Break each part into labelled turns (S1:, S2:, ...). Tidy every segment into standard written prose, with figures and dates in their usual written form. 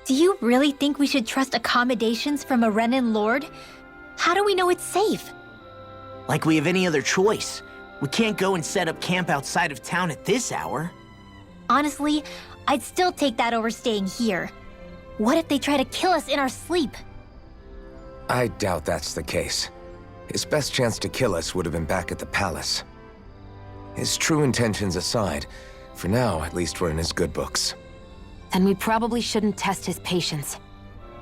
S1: Do you really think we should trust accommodations from a Renan lord? How do we know it's safe?
S2: Like we have any other choice. We can't go and set up camp outside of town at this hour.
S1: Honestly, I'd still take that over staying here. What if they try to kill us in our sleep?
S3: I doubt that's the case. His best chance to kill us would have been back at the palace. His true intentions aside, for now, at least we're in his good books.
S4: Then we probably shouldn't test his patience.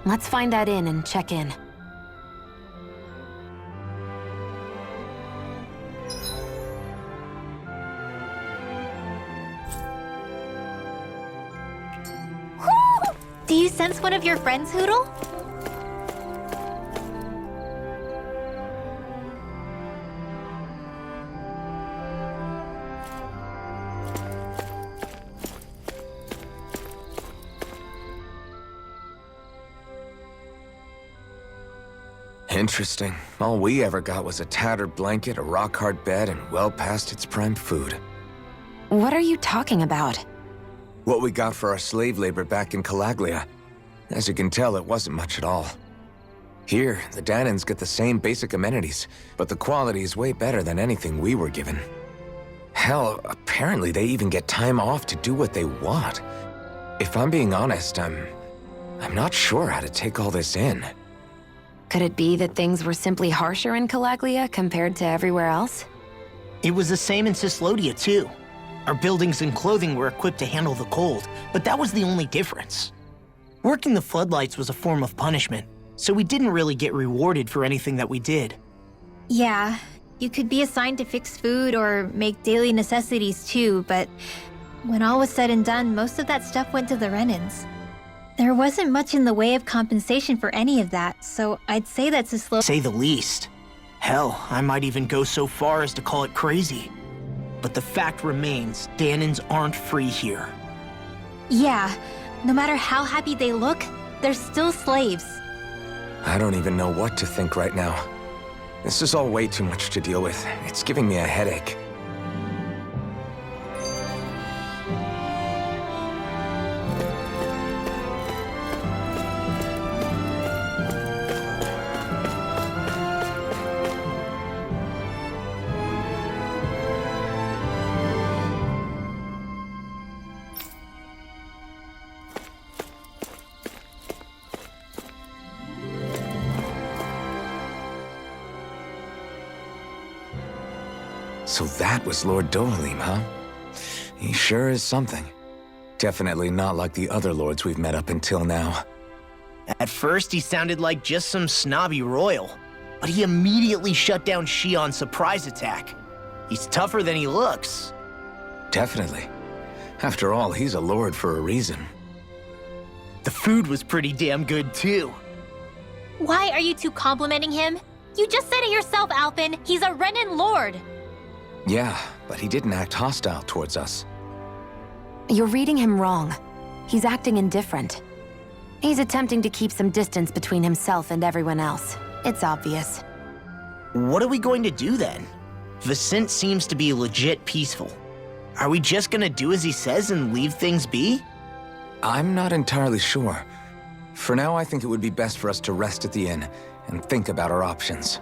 S4: Let's find that inn and check in.
S1: Do you sense one of your friends, Hootle?
S3: Interesting. All we ever got was a tattered blanket, a rock-hard bed, and well past its prime food.
S4: What are you talking about?
S3: What we got for our slave labor back in Calaglia. As you can tell, it wasn't much at all. Here, the Dahnans get the same basic amenities, but the quality is way better than anything we were given. Hell, apparently they even get time off to do what they want. If I'm being honest, I'm not sure how to take all this in.
S4: Could it be that things were simply harsher in Calaglia compared to everywhere else?
S2: It was the same in Cyslodia, too. Our buildings and clothing were equipped to handle the cold, but that was the only difference. Working the floodlights was a form of punishment, so we didn't really get rewarded for anything that we did.
S1: Yeah, you could be assigned to fix food or make daily necessities too, but when all was said and done, most of that stuff went to the Renans. There wasn't much in the way of compensation for any of that, so I'd say that's a slow—
S2: Say the least. Hell, I might even go so far as to call it crazy. But the fact remains, Dahnans aren't free here.
S1: Yeah, no matter how happy they look, they're still slaves.
S3: I don't even know what to think right now. This is all way too much to deal with. It's giving me a headache. So that was Lord Dohalim, huh? He sure is something. Definitely not like the other lords we've met up until now.
S2: At first, he sounded like just some snobby royal, but he immediately shut down Shion's surprise attack. He's tougher than he looks.
S3: Definitely. After all, he's a lord for a reason.
S2: The food was pretty damn good, too.
S1: Why are you two complimenting him? You just said it yourself, Alphen. He's a Renan lord.
S3: Yeah, but he didn't act hostile towards us.
S4: You're reading him wrong. He's acting indifferent. He's attempting to keep some distance between himself and everyone else. It's obvious.
S2: What are we going to do then? Vicente seems to be legit peaceful. Are we just gonna do as he says and leave things be?
S3: I'm not entirely sure. For now, I think it would be best for us to rest at the inn and think about our options.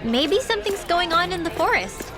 S1: Maybe something's going on in the forest.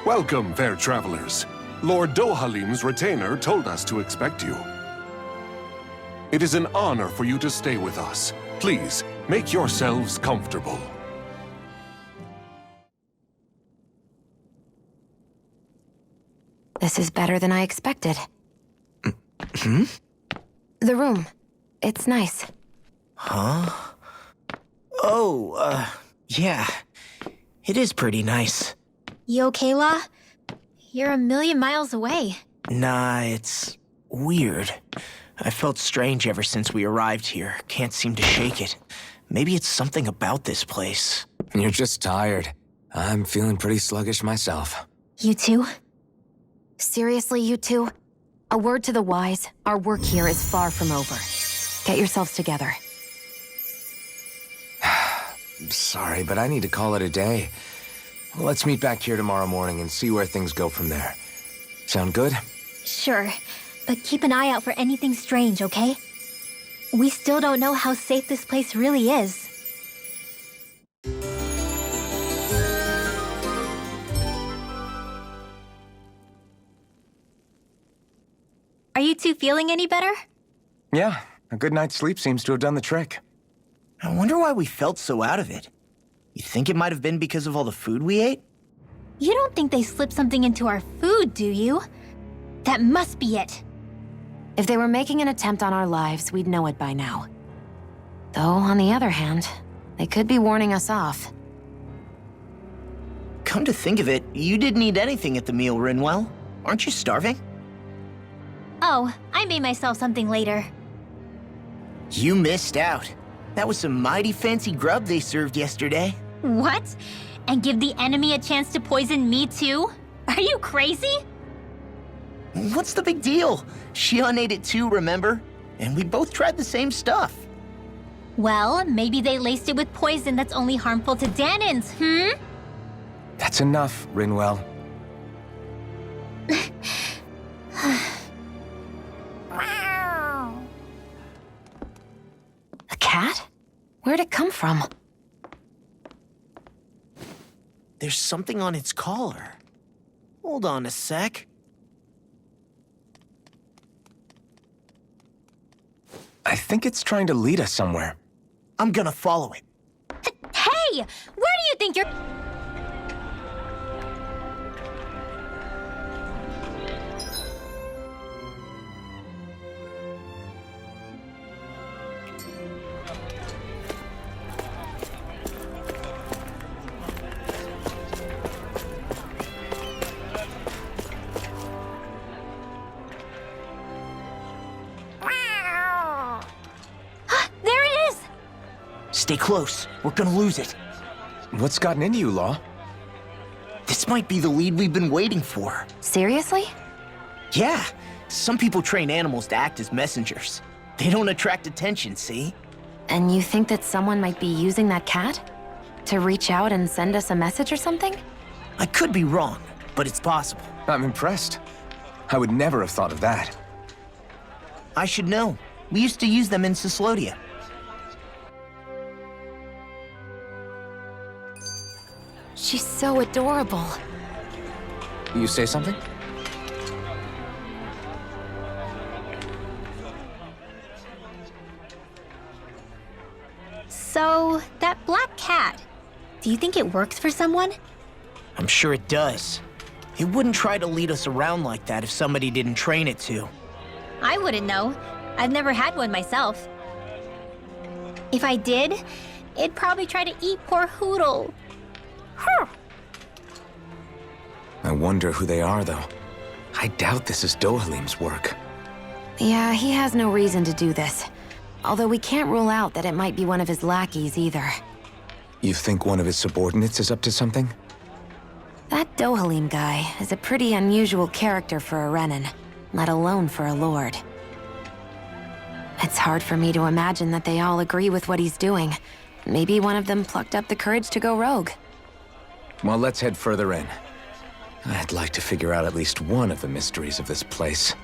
S5: Welcome, fair travelers. Lord Dohalim's retainer told us to expect you. It is an honor for you to stay with us. Please, make yourselves comfortable.
S4: This is better than I expected.
S3: Hmm?
S4: The room. It's nice.
S2: Huh? Oh, yeah. It is pretty nice.
S1: You okay, La? You're a million miles away.
S2: Nah, it's weird. I felt strange ever since we arrived here. Can't seem to shake it. Maybe it's something about this place.
S3: You're just tired. I'm feeling pretty sluggish myself.
S1: You too?
S4: Seriously, you two? A word to the wise, our work here is far from over. Get yourselves together.
S3: Sorry, but I need to call it a day. Let's meet back here tomorrow morning and see where things go from there. Sound good?
S1: Sure, but keep an eye out for anything strange, okay? We still don't know how safe this place really is. Are you two feeling any better?
S3: Yeah, a good night's sleep seems to have done the trick.
S2: I wonder why we felt so out of it. You think it might have been because of all the food we ate?
S1: You don't think they slipped something into our food, do you? That must be it.
S4: If they were making an attempt on our lives, we'd know it by now. Though, on the other hand, they could be warning us off.
S2: Come to think of it, you didn't eat anything at the meal, Rinwell. Aren't you starving?
S1: Oh, I made myself something later.
S2: You missed out. That was some mighty fancy grub they served yesterday.
S1: What? And give the enemy a chance to poison me too? Are you crazy?
S2: What's the big deal? Shion ate it too, remember? And we both tried the same stuff.
S1: Well, maybe they laced it with poison that's only harmful to Danins,
S3: That's enough, Rinwell.
S4: A cat? Where'd it come from?
S2: There's something on its collar. Hold on a sec.
S3: I think it's trying to lead us somewhere.
S2: I'm gonna follow it.
S1: Hey! Where do you think you're... There it is!
S2: Stay close. We're gonna lose it.
S3: What's gotten into you, Law?
S2: This might be the lead we've been waiting for.
S4: Seriously?
S2: Yeah, some people train animals to act as messengers. They don't attract attention, see?
S4: And you think that someone might be using that cat? To reach out and send us a message or something?
S2: I could be wrong, but it's possible.
S3: I'm impressed. I would never have thought of that.
S2: I should know. We used to use them in Cyslodia.
S4: She's so adorable.
S3: You say something?
S1: So, that black cat, do you think it works for someone?
S2: I'm sure it does. It wouldn't try to lead us around like that if somebody didn't train it to.
S1: I wouldn't know. I've never had one myself. If I did, it'd probably try to eat poor Hootle.
S3: I wonder who they are, though. I doubt this is Dohalim's work.
S4: Yeah, he has no reason to do this. Although we can't rule out that it might be one of his lackeys either.
S3: You think one of his subordinates is up to something?
S4: That Dohalim guy is a pretty unusual character for a Renan, let alone for a lord. It's hard for me to imagine that they all agree with what he's doing. Maybe one of them plucked up the courage to go rogue.
S3: Well, let's head further in. I'd like to figure out at least one of the mysteries of this place.